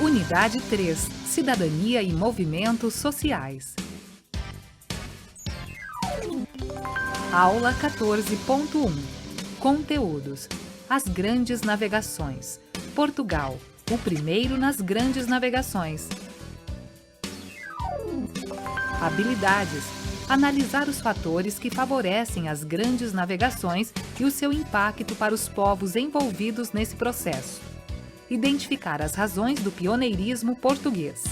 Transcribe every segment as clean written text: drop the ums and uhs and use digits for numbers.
Unidade 3. Cidadania e movimentos sociais. Aula 14.1. Conteúdos. As grandes navegações. Portugal, o primeiro nas grandes navegações. Habilidades. Analisar os fatores que favorecem as grandes navegações e o seu impacto para os povos envolvidos nesse processo. Identificar as razões do pioneirismo português.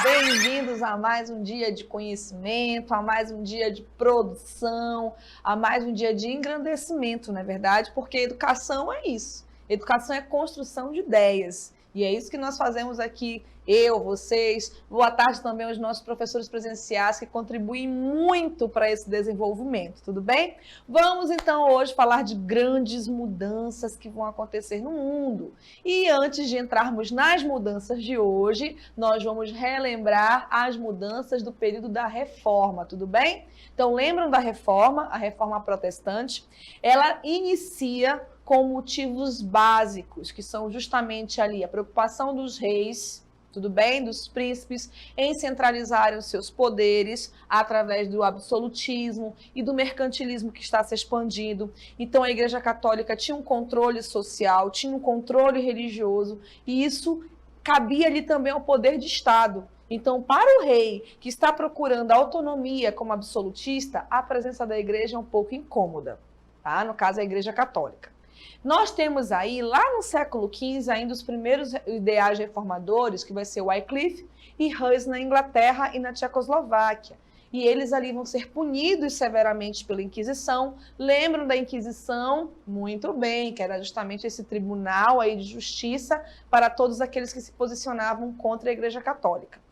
Bem-vindos a mais um dia de conhecimento, a mais um dia de produção, a mais um dia de engrandecimento, não é verdade? Porque educação é isso. Educação é construção de ideias. E é isso que nós fazemos aqui, eu, vocês. Boa tarde também aos nossos professores presenciais que contribuem muito para esse desenvolvimento, tudo bem? Vamos então hoje falar de grandes mudanças que vão acontecer no mundo. E antes de entrarmos nas mudanças de hoje, nós vamos relembrar as mudanças do período da Reforma, tudo bem? Então lembram da Reforma, a Reforma Protestante? Ela inicia com motivos básicos, que são justamente ali a preocupação dos reis, tudo bem, dos príncipes, em centralizarem os seus poderes através do absolutismo e do mercantilismo que está se expandindo. Então a Igreja Católica tinha um controle social, tinha um controle religioso, e isso cabia ali também ao poder de Estado. Então, para o rei que está procurando autonomia como absolutista, a presença da igreja é um pouco incômoda, tá? No caso, a Igreja Católica. Nós temos aí, lá no século XV, ainda os primeiros ideais reformadores, que vai ser Wycliffe e Hus na Inglaterra e na Tchecoslováquia. E eles ali vão ser punidos severamente pela Inquisição. Lembram da Inquisição? Muito bem, que era justamente esse tribunal aí de justiça para todos aqueles que se posicionavam contra a Igreja Católica.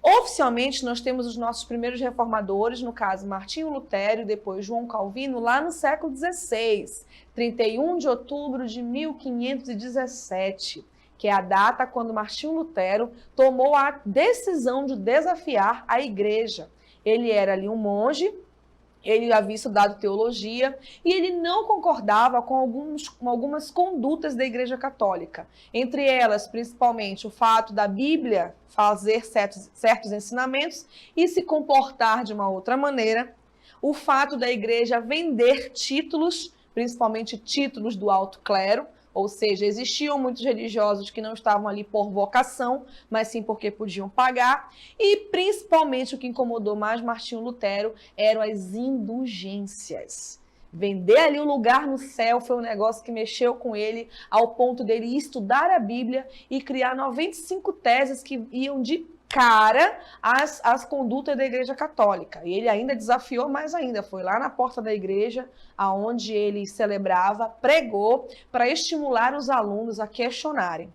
Oficialmente, nós temos os nossos primeiros reformadores, no caso Martinho Lutero e depois João Calvino, lá no século XVI, 31 de outubro de 1517, que é a data quando Martinho Lutero tomou a decisão de desafiar a igreja. Ele era ali um monge, ele havia estudado teologia e ele não concordava com algumas condutas da Igreja Católica. Entre elas, principalmente, o fato da Bíblia fazer certos ensinamentos e se comportar de uma outra maneira. O fato da Igreja vender títulos, principalmente títulos do alto clero, ou seja, existiam muitos religiosos que não estavam ali por vocação, mas sim porque podiam pagar. E, principalmente, o que incomodou mais Martinho Lutero eram as indulgências. Vender ali um lugar no céu foi um negócio que mexeu com ele ao ponto dele estudar a Bíblia e criar 95 teses que iam de cara as condutas da Igreja Católica. E ele ainda desafiou mais ainda, foi lá na porta da igreja, aonde ele celebrava, pregou para estimular os alunos a questionarem.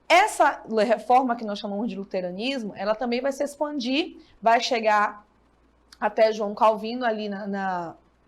Essa reforma que nós chamamos de luteranismo, ela também vai se expandir, vai chegar até João Calvino ali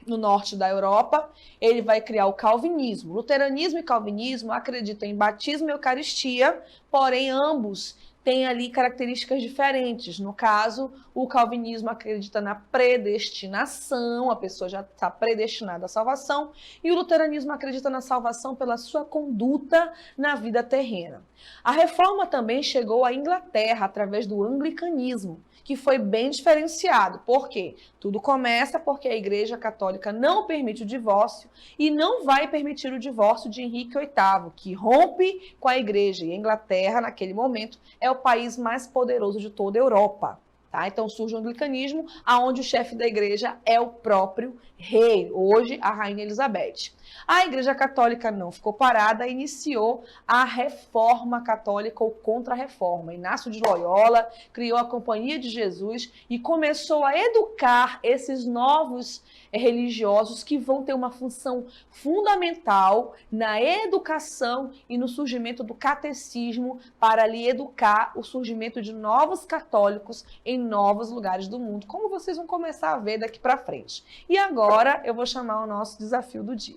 no norte da Europa. Ele vai criar o calvinismo. Luteranismo e calvinismo acreditam em batismo e eucaristia, porém ambos tem ali características diferentes. No caso, o calvinismo acredita na predestinação, a pessoa já está predestinada à salvação, e o luteranismo acredita na salvação pela sua conduta na vida terrena. A reforma também chegou à Inglaterra através do anglicanismo, que foi bem diferenciado. Por quê? Tudo começa porque a Igreja Católica não permite o divórcio e não vai permitir o divórcio de Henrique VIII, que rompe com a Igreja. E a Inglaterra, naquele momento, é o país mais poderoso de toda a Europa. Tá? Então surge o anglicanismo, onde o chefe da igreja é o próprio rei, hoje a Rainha Elizabeth. A Igreja Católica não ficou parada, iniciou a Reforma Católica ou Contra-Reforma. Inácio de Loyola criou a Companhia de Jesus e começou a educar esses novos religiosos que vão ter uma função fundamental na educação e no surgimento do catecismo para ali educar o surgimento de novos católicos em novos lugares do mundo, como vocês vão começar a ver daqui para frente. E agora eu vou chamar o nosso desafio do dia.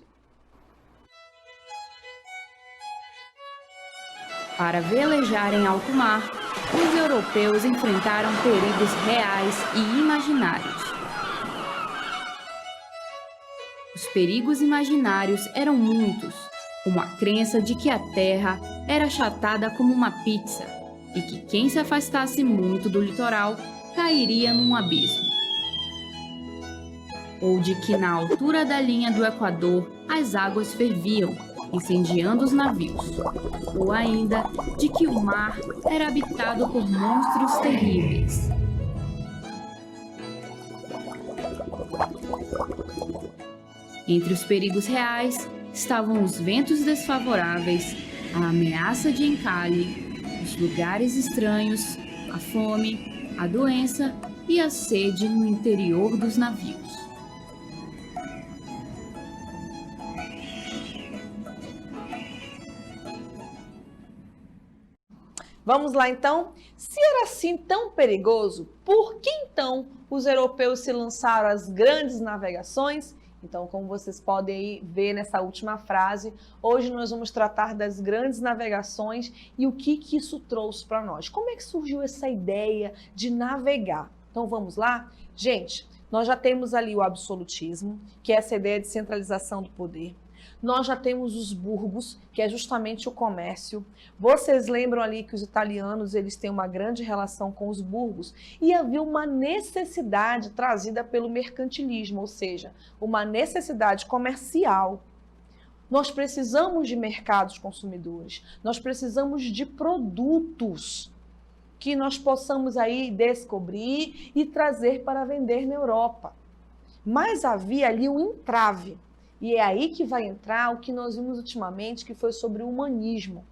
Para velejar em alto mar, os europeus enfrentaram perigos reais e imaginários. Os perigos imaginários eram muitos, como a crença de que a terra era achatada como uma pizza e que quem se afastasse muito do litoral cairia num abismo. Ou de que na altura da linha do Equador as águas ferviam, incendiando os navios. Ou ainda de que o mar era habitado por monstros terríveis. Entre os perigos reais estavam os ventos desfavoráveis, a ameaça de encalhe, os lugares estranhos, a fome, a doença e a sede no interior dos navios. Vamos lá então? Se era assim tão perigoso, por que então os europeus se lançaram às grandes navegações? Então, como vocês podem ver nessa última frase, hoje nós vamos tratar das grandes navegações e o que isso trouxe para nós. Como é que surgiu essa ideia de navegar? Então, vamos lá? Gente, nós já temos ali o absolutismo, que é essa ideia de centralização do poder. Nós já temos os burgos, que é justamente o comércio. Vocês lembram ali que os italianos eles têm uma grande relação com os burgos e havia uma necessidade trazida pelo mercantilismo, ou seja, uma necessidade comercial. Nós precisamos de mercados consumidores, nós precisamos de produtos que nós possamos aí descobrir e trazer para vender na Europa. Mas havia ali um entrave. E é aí que vai entrar o que nós vimos ultimamente, que foi sobre o humanismo.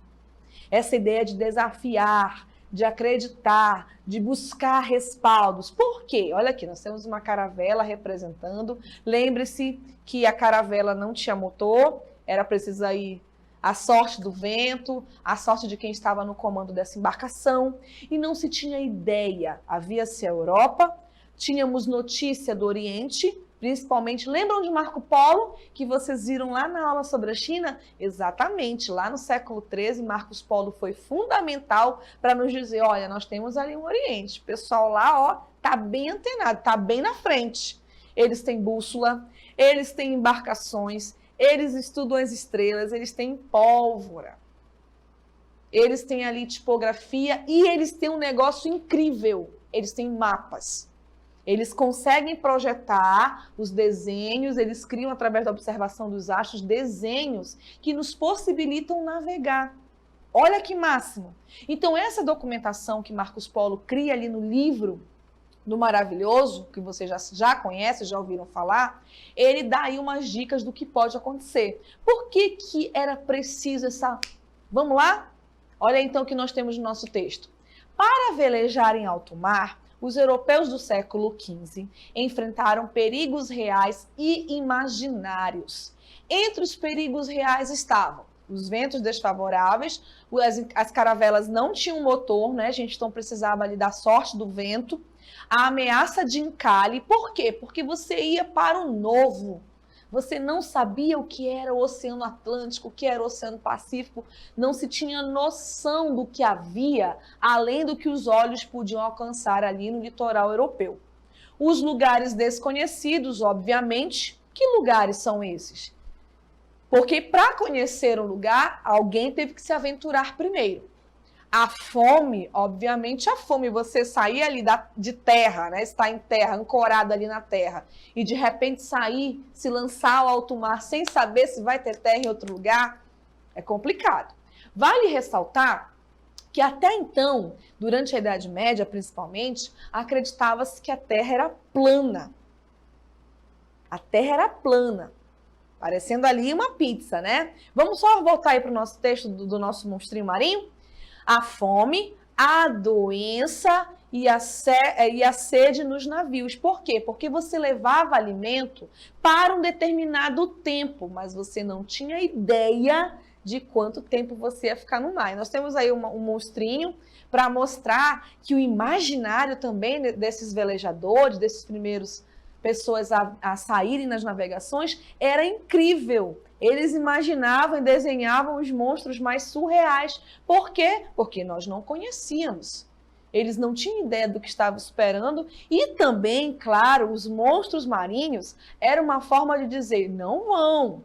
Essa ideia de desafiar, de acreditar, de buscar respaldos. Por quê? Olha aqui, nós temos uma caravela representando. Lembre-se que a caravela não tinha motor, era preciso aí a sorte do vento, a sorte de quem estava no comando dessa embarcação. E não se tinha ideia. Havia-se a Europa, tínhamos notícia do Oriente, principalmente, lembram de Marco Polo, que vocês viram lá na aula sobre a China? Exatamente, lá no século XIII, Marcos Polo foi fundamental para nos dizer, olha, nós temos ali um Oriente, o pessoal lá, ó, tá bem antenado, tá bem na frente. Eles têm bússola, eles têm embarcações, eles estudam as estrelas, eles têm pólvora, eles têm ali tipografia e eles têm um negócio incrível, eles têm mapas. Eles conseguem projetar os desenhos, eles criam, através da observação dos astros, desenhos que nos possibilitam navegar. Olha que máximo! Então, essa documentação que Marcos Polo cria ali no livro do Maravilhoso, que vocês já conhecem, já ouviram falar, ele dá aí umas dicas do que pode acontecer. Por que que era preciso essa... Vamos lá? Olha então o que nós temos no nosso texto. Para velejar em alto mar, os europeus do século XV enfrentaram perigos reais e imaginários. Entre os perigos reais estavam os ventos desfavoráveis, as caravelas não tinham motor, né, gente? Então precisava ali da sorte do vento, a ameaça de encalhe. Por quê? Porque você ia para o novo. Você não sabia o que era o Oceano Atlântico, o que era o Oceano Pacífico, não se tinha noção do que havia, além do que os olhos podiam alcançar ali no litoral europeu. Os lugares desconhecidos, obviamente, que lugares são esses? Porque para conhecer um lugar, alguém teve que se aventurar primeiro. A fome, obviamente, a fome, você sair ali de terra, né? Estar em terra, ancorado ali na terra, e de repente sair, se lançar ao alto mar sem saber se vai ter terra em outro lugar, é complicado. Vale ressaltar que até então, durante a Idade Média principalmente, acreditava-se que a Terra era plana. A Terra era plana, parecendo ali uma pizza, né? Vamos só voltar aí para o nosso texto do nosso monstrinho marinho? A fome, a doença e a sede nos navios. Por quê? Porque você levava alimento para um determinado tempo, mas você não tinha ideia de quanto tempo você ia ficar no mar. Nós temos aí um monstrinho para mostrar que o imaginário também desses velejadores, desses primeiros pessoas a saírem nas navegações, era incrível. Eles imaginavam e desenhavam os monstros mais surreais. Por quê? Porque nós não conhecíamos. Eles não tinham ideia do que estavam esperando e também, claro, os monstros marinhos era uma forma de dizer, não vão.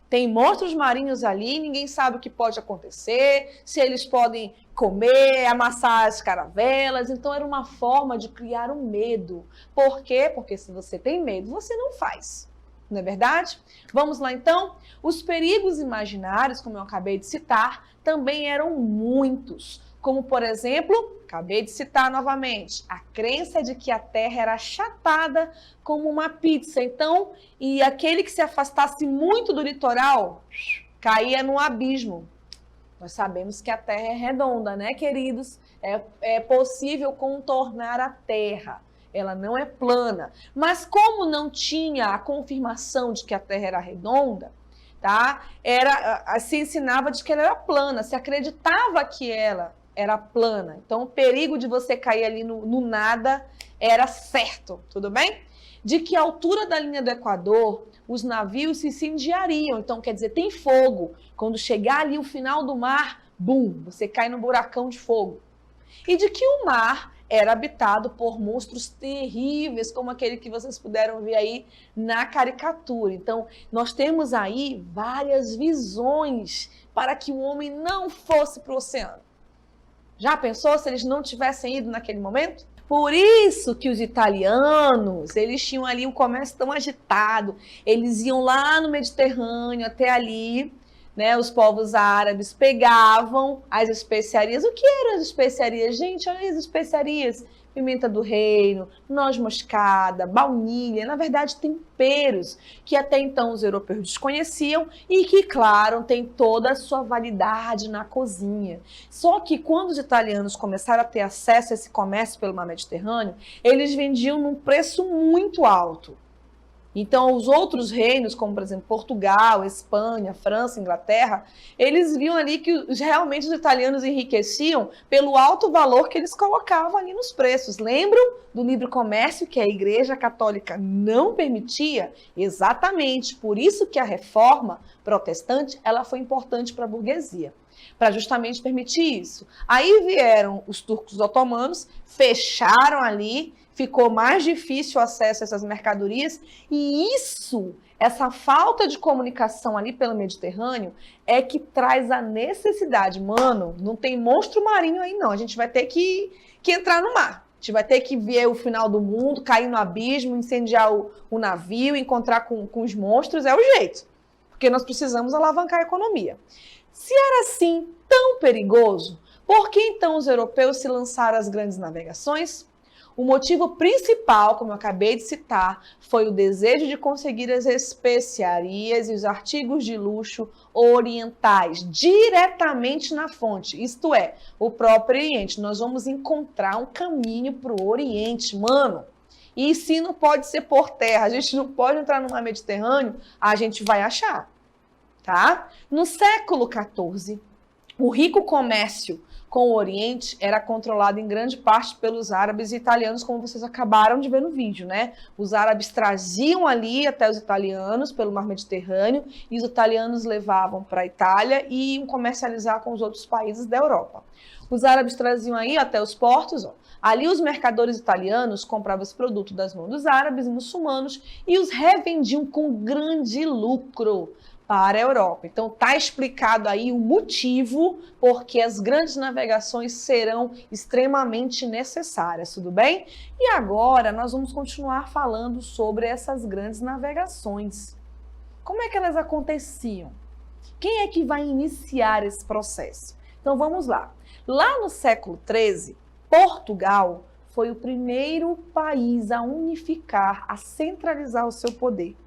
Tem monstros marinhos ali, ninguém sabe o que pode acontecer, se eles podem comer, amassar as caravelas. Então era uma forma de criar um medo. Por quê? Porque se você tem medo, você não faz. Não é verdade? Vamos lá então? Os perigos imaginários, como eu acabei de citar, também eram muitos. Como, por exemplo, acabei de citar novamente, a crença de que a Terra era achatada como uma pizza. Então, e aquele que se afastasse muito do litoral, caía no abismo. Nós sabemos que a Terra é redonda, né, queridos? É possível contornar a Terra. Ela não é plana. Mas como não tinha a confirmação de que a Terra era redonda, tá? Se ensinava de que ela era plana, se acreditava que ela era plana. Então, o perigo de você cair ali no nada era certo, tudo bem? De que a altura da linha do Equador, os navios se incendiariam. Então, quer dizer, tem fogo. Quando chegar ali o final do mar, bum, você cai no buracão de fogo. E de que o mar era habitado por monstros terríveis, como aquele que vocês puderam ver aí na caricatura. Então, nós temos aí várias visões para que o homem não fosse para o oceano. Já pensou se eles não tivessem ido naquele momento? Por isso que os italianos, eles tinham ali um comércio tão agitado. Eles iam lá no Mediterrâneo, até ali, né? Os povos árabes pegavam as especiarias. O que eram as especiarias? Gente, olha as especiarias. Pimenta do reino, noz moscada, baunilha, na verdade temperos que até então os europeus desconheciam e que, claro, tem toda a sua validade na cozinha. Só que quando os italianos começaram a ter acesso a esse comércio pelo mar Mediterrâneo, eles vendiam num preço muito alto. Então, os outros reinos, como, por exemplo, Portugal, Espanha, França, Inglaterra, eles viam ali que realmente os italianos enriqueciam pelo alto valor que eles colocavam ali nos preços. Lembram do livre comércio que a Igreja Católica não permitia? Exatamente, por isso que a reforma protestante ela foi importante para a burguesia, para justamente permitir isso. Aí vieram os turcos otomanos, fecharam ali, ficou mais difícil o acesso a essas mercadorias e isso, essa falta de comunicação ali pelo Mediterrâneo é que traz a necessidade. Mano, não tem monstro marinho aí não, a gente vai ter que entrar no mar. A gente vai ter que ver o final do mundo, cair no abismo, incendiar o navio, encontrar com os monstros, é o jeito. Porque nós precisamos alavancar a economia. Se era assim tão perigoso, por que então os europeus se lançaram às grandes navegações? O motivo principal, como eu acabei de citar, foi o desejo de conseguir as especiarias e os artigos de luxo orientais diretamente na fonte, isto é, o próprio Oriente. Nós vamos encontrar um caminho para o Oriente, mano. E se não pode ser por terra, a gente não pode entrar no mar Mediterrâneo, a gente vai achar, tá? No século XIV, o rico comércio com o Oriente era controlado em grande parte pelos árabes e italianos, como vocês acabaram de ver no vídeo, né? Os árabes traziam ali até os italianos pelo mar Mediterrâneo e os italianos levavam para a Itália e iam comercializar com os outros países da Europa. Os árabes traziam aí até os portos, ó. Ali os mercadores italianos compravam esse produto das mãos dos árabes e muçulmanos e os revendiam com grande lucro para a Europa. Então está explicado aí o motivo porque as grandes navegações serão extremamente necessárias, tudo bem? E agora nós vamos continuar falando sobre essas grandes navegações. Como é que elas aconteciam? Quem é que vai iniciar esse processo? Então vamos lá. Lá no século XIII, Portugal foi o primeiro país a unificar, a centralizar o seu poder.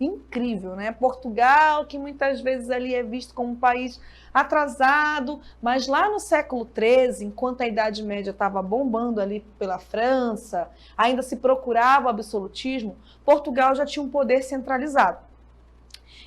Incrível, né? Portugal, que muitas vezes ali é visto como um país atrasado, mas lá no século XIII, enquanto a Idade Média estava bombando ali pela França, ainda se procurava o absolutismo, Portugal já tinha um poder centralizado.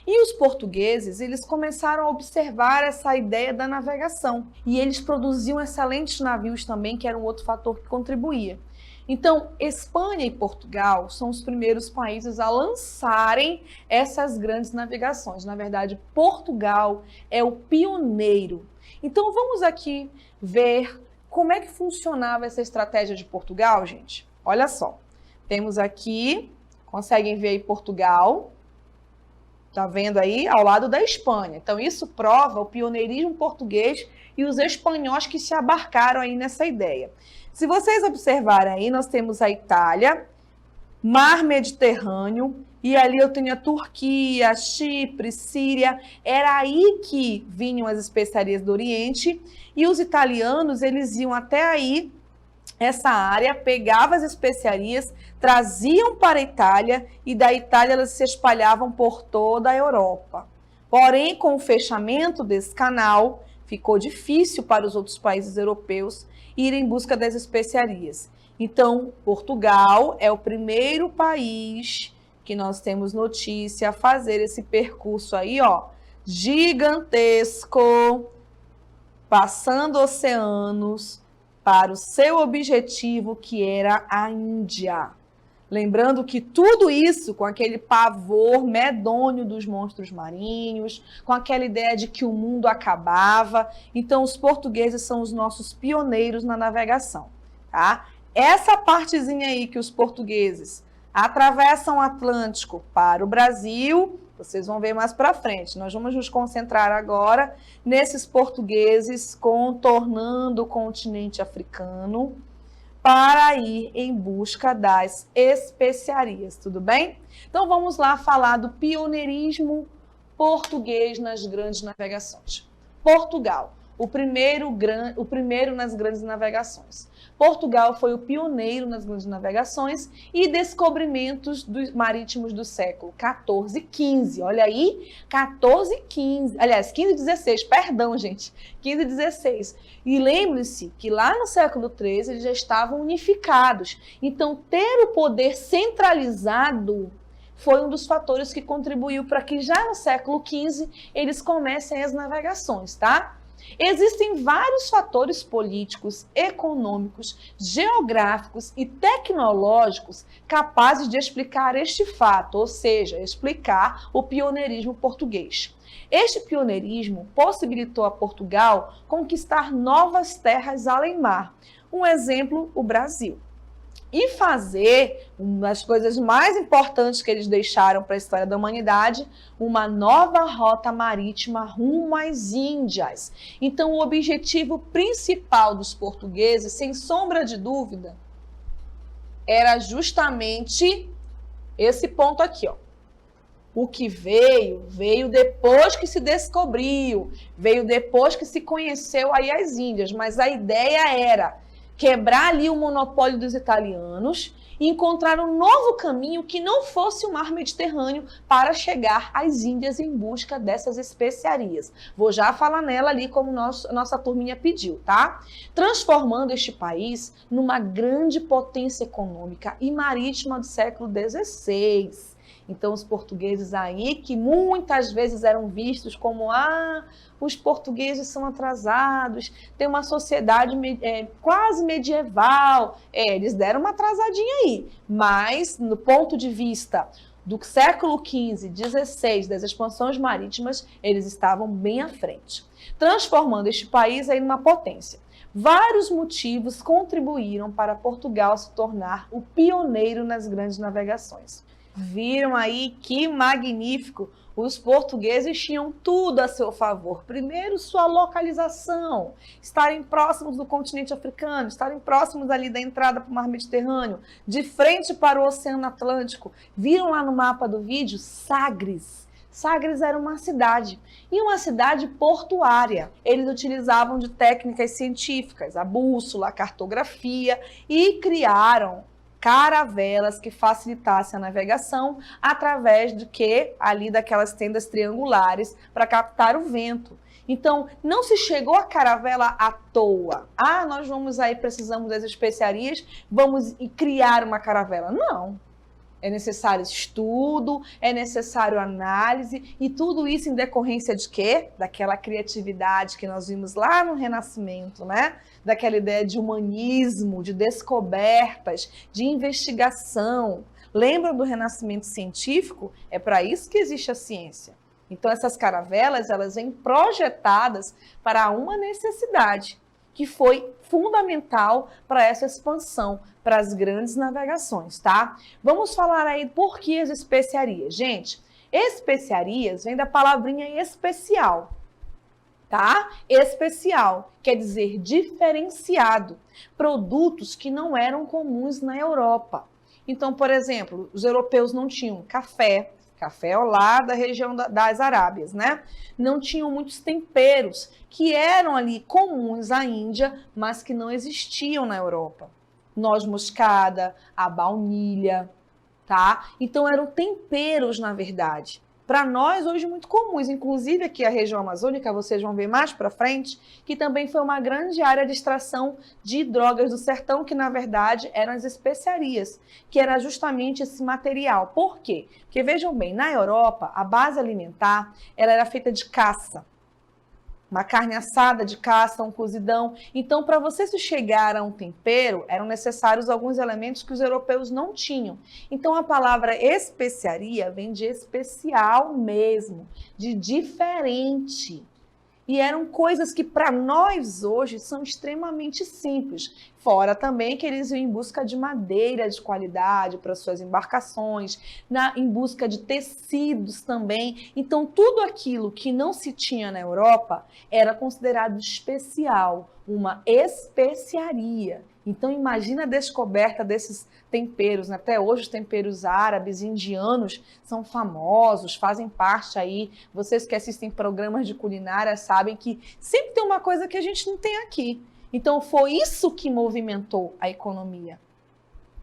E os portugueses, eles começaram a observar essa ideia da navegação. E eles produziam excelentes navios também, que era um outro fator que contribuía. Então, Espanha e Portugal são os primeiros países a lançarem essas grandes navegações. Na verdade, Portugal é o pioneiro. Então, vamos aqui ver como é que funcionava essa estratégia de Portugal, gente. Olha só, temos aqui, conseguem ver aí Portugal. Está vendo aí? Ao lado da Espanha. Então, isso prova o pioneirismo português e os espanhóis que se abarcaram aí nessa ideia. Se vocês observarem aí, nós temos a Itália, Mar Mediterrâneo, e ali eu tenho a Turquia, Chipre, Síria. Era aí que vinham as especiarias do Oriente, e os italianos, eles iam até aí, essa área, pegava as especiarias, traziam para a Itália e da Itália elas se espalhavam por toda a Europa. Porém, com o fechamento desse canal, ficou difícil para os outros países europeus irem em busca das especiarias. Então, Portugal é o primeiro país que nós temos notícia a fazer esse percurso aí, ó, gigantesco, passando oceanos, para o seu objetivo, que era a Índia. Lembrando que tudo isso com aquele pavor medonho dos monstros marinhos, com aquela ideia de que o mundo acabava. Então, os portugueses são os nossos pioneiros na navegação, tá? Essa partezinha aí que os portugueses atravessam o Atlântico para o Brasil, vocês vão ver mais para frente. Nós vamos nos concentrar agora nesses portugueses contornando o continente africano para ir em busca das especiarias, tudo bem? Então vamos lá falar do pioneirismo português nas grandes navegações. Portugal, o primeiro nas grandes navegações. Portugal foi o pioneiro nas grandes navegações e descobrimentos marítimos do século XIV e XV. Olha aí, 14 e 15. Aliás, 15 e 16, perdão, gente. 15 e 16. E lembre-se que lá no século XIII eles já estavam unificados. Então, ter o poder centralizado foi um dos fatores que contribuiu para que já no século XV eles comecem as navegações, tá? Existem vários fatores políticos, econômicos, geográficos e tecnológicos capazes de explicar este fato, ou seja, explicar o pioneirismo português. Este pioneirismo possibilitou a Portugal conquistar novas terras além-mar. Um exemplo, o Brasil. E fazer, uma das coisas mais importantes que eles deixaram para a história da humanidade, uma nova rota marítima rumo às Índias. Então, o objetivo principal dos portugueses, sem sombra de dúvida, era justamente esse ponto aqui, ó. O que veio depois que se descobriu, veio depois que se conheceu aí as Índias, mas a ideia era quebrar ali o monopólio dos italianos e encontrar um novo caminho que não fosse o mar Mediterrâneo para chegar às Índias em busca dessas especiarias. Vou já falar nela ali como nossa turminha pediu, tá? Transformando este país numa grande potência econômica e marítima do século XVI. Então, os portugueses aí, que muitas vezes eram vistos como os portugueses são atrasados, tem uma sociedade quase medieval. Eles deram uma atrasadinha aí, mas no ponto de vista do século XV, XVI, das expansões marítimas, eles estavam bem à frente, transformando este país aí numa potência. Vários motivos contribuíram para Portugal se tornar o pioneiro nas grandes navegações. Viram aí que magnífico? Os portugueses tinham tudo a seu favor. Primeiro, sua localização, estarem próximos do continente africano, estarem próximos ali da entrada para o mar Mediterrâneo, de frente para o Oceano Atlântico. Viram lá no mapa do vídeo? Sagres. Sagres era uma cidade, e uma cidade portuária. Eles utilizavam de técnicas científicas, a bússola, a cartografia, e criaram caravelas que facilitassem a navegação através de que ali daquelas tendas triangulares para captar o vento. Então, não se chegou a caravela à toa. Ah, nós vamos aí, precisamos das especiarias, vamos criar uma caravela. Não. É necessário estudo, é necessário análise, e tudo isso em decorrência de quê? Daquela criatividade que nós vimos lá no Renascimento, né? Daquela ideia de humanismo, de descobertas, de investigação. Lembra do Renascimento científico? É para isso que existe a ciência. Então, essas caravelas, elas vêm projetadas para uma necessidade, que foi fundamental para essa expansão, para as grandes navegações, tá? Vamos falar aí por que as especiarias. Gente, especiarias vem da palavrinha especial, tá? Especial quer dizer diferenciado, produtos que não eram comuns na Europa. Então, por exemplo, os europeus não tinham café lá da região das Arábias, né? Não tinham muitos temperos que eram ali comuns à Índia, mas que não existiam na Europa. Noz moscada, a baunilha, tá? Então eram temperos, na verdade. Para nós, hoje, muito comuns. Inclusive, aqui a região amazônica, vocês vão ver mais para frente, que também foi uma grande área de extração de drogas do sertão, que, na verdade, eram as especiarias, que era justamente esse material. Por quê? Porque, vejam bem, na Europa, a base alimentar ela era feita de caça. Uma carne assada de caça, um cozidão. Então, para você se chegar a um tempero, eram necessários alguns elementos que os europeus não tinham. Então, a palavra especiaria vem de especial mesmo, de diferente. E eram coisas que para nós hoje são extremamente simples. Fora também que eles iam em busca de madeira de qualidade para suas embarcações, em busca de tecidos também. Então, tudo aquilo que não se tinha na Europa era considerado especial, uma especiaria. Então, imagina a descoberta desses temperos, né? Até hoje os temperos árabes e indianos são famosos, fazem parte aí. Vocês que assistem programas de culinária sabem que sempre tem uma coisa que a gente não tem aqui. Então, foi isso que movimentou a economia.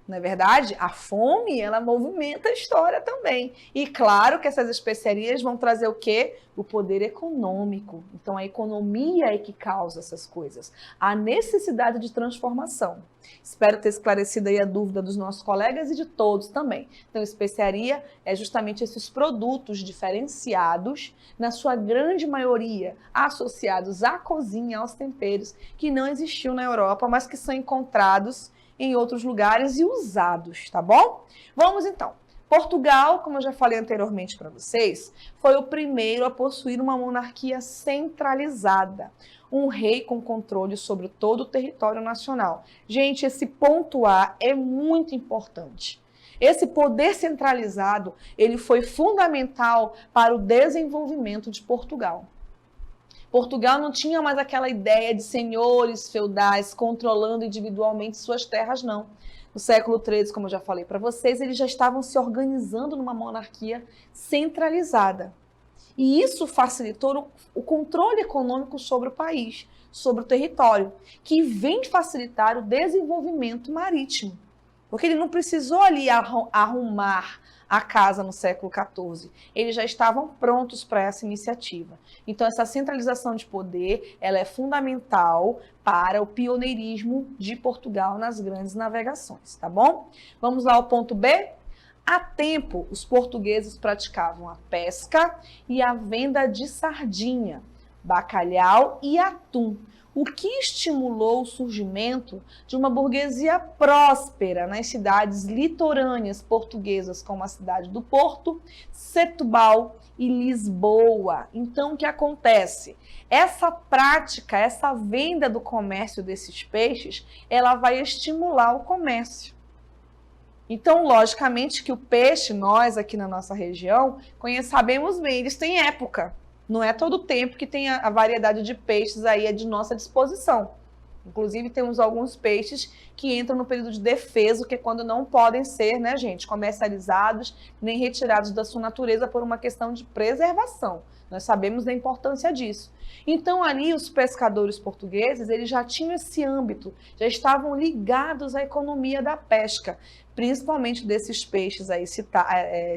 Não é verdade? A fome, ela movimenta a história também. E claro que essas especiarias vão trazer o quê? O poder econômico. Então, a economia é que causa essas coisas. A necessidade de transformação. Espero ter esclarecido aí a dúvida dos nossos colegas e de todos também. Então, especiaria é justamente esses produtos diferenciados, na sua grande maioria, associados à cozinha, aos temperos, que não existiam na Europa, mas que são encontrados em outros lugares e usados, tá bom? Vamos então. Portugal, como eu já falei anteriormente para vocês, foi o primeiro a possuir uma monarquia centralizada, um rei com controle sobre todo o território nacional. Gente, esse ponto A é muito importante. Esse poder centralizado, ele foi fundamental para o desenvolvimento de Portugal. Portugal não tinha mais aquela ideia de senhores feudais controlando individualmente suas terras, não. No século XIII, como eu já falei para vocês, eles já estavam se organizando numa monarquia centralizada. E isso facilitou o controle econômico sobre o país, sobre o território, que vem facilitar o desenvolvimento marítimo. Porque ele não precisou ali arrumar a casa no século XIV. Eles já estavam prontos para essa iniciativa. Então, essa centralização de poder, ela é fundamental para o pioneirismo de Portugal nas grandes navegações, tá bom? Vamos lá ao ponto B? Há tempo, os portugueses praticavam a pesca e a venda de sardinha, bacalhau e atum, o que estimulou o surgimento de uma burguesia próspera nas cidades litorâneas portuguesas, como a cidade do Porto, Setúbal e Lisboa. Então, o que acontece? Essa prática, essa venda do comércio desses peixes, ela vai estimular o comércio. Então, logicamente que o peixe, nós aqui na nossa região, sabemos bem, eles têm época. Não é todo tempo que tem a variedade de peixes aí à de nossa disposição. Inclusive, temos alguns peixes que entram no período de defeso, que é quando não podem ser, né, gente, comercializados nem retirados da sua natureza por uma questão de preservação. Nós sabemos da importância disso. Então, ali, os pescadores portugueses, eles já tinham esse âmbito, já estavam ligados à economia da pesca, principalmente desses peixes aí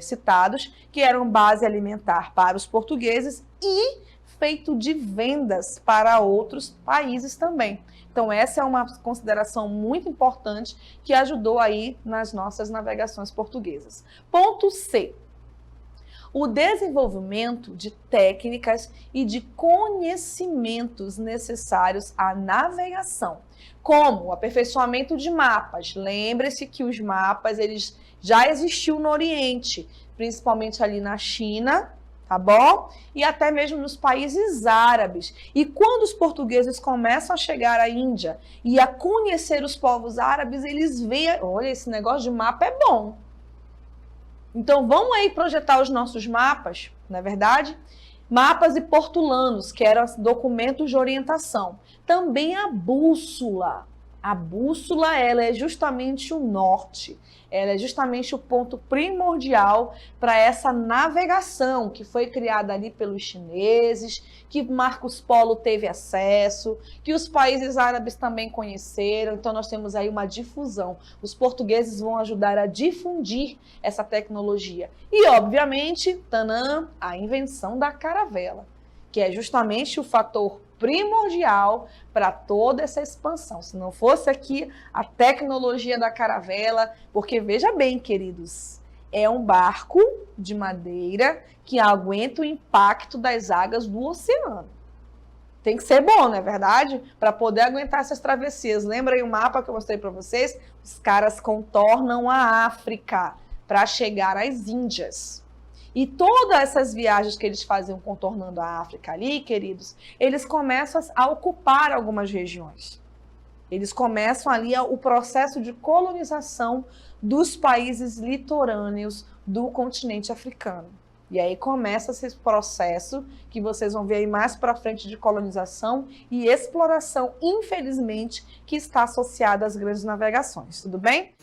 citados, que eram base alimentar para os portugueses e feito de vendas para outros países também. Então, essa é uma consideração muito importante que ajudou aí nas nossas navegações portuguesas. Ponto C. O desenvolvimento de técnicas e de conhecimentos necessários à navegação, como o aperfeiçoamento de mapas. Lembre-se que os mapas eles já existiam no Oriente, principalmente ali na China, tá bom? E até mesmo nos países árabes. E quando os portugueses começam a chegar à Índia e a conhecer os povos árabes, eles veem, olha, esse negócio de mapa é bom. Então, vamos aí projetar os nossos mapas, não é verdade? Mapas e portulanos, que eram documentos de orientação. Também a bússola. A bússola, ela é justamente o norte. Ela é justamente o ponto primordial para essa navegação que foi criada ali pelos chineses, que Marcos Polo teve acesso, que os países árabes também conheceram. Então, nós temos aí uma difusão. Os portugueses vão ajudar a difundir essa tecnologia. E, obviamente, tanã, a invenção da caravela, que é justamente o fator primordial para toda essa expansão. Se não fosse aqui a tecnologia da caravela, porque veja bem, queridos, é um barco de madeira que aguenta o impacto das águas do oceano. Tem que ser bom, não é verdade? Para poder aguentar essas travessias. Lembra aí o mapa que eu mostrei para vocês? Os caras contornam a África para chegar às Índias. E todas essas viagens que eles faziam contornando a África ali, queridos, eles começam a ocupar algumas regiões. Eles começam ali o processo de colonização dos países litorâneos do continente africano. E aí começa esse processo que vocês vão ver aí mais para frente de colonização e exploração, infelizmente, que está associada às grandes navegações. Tudo bem?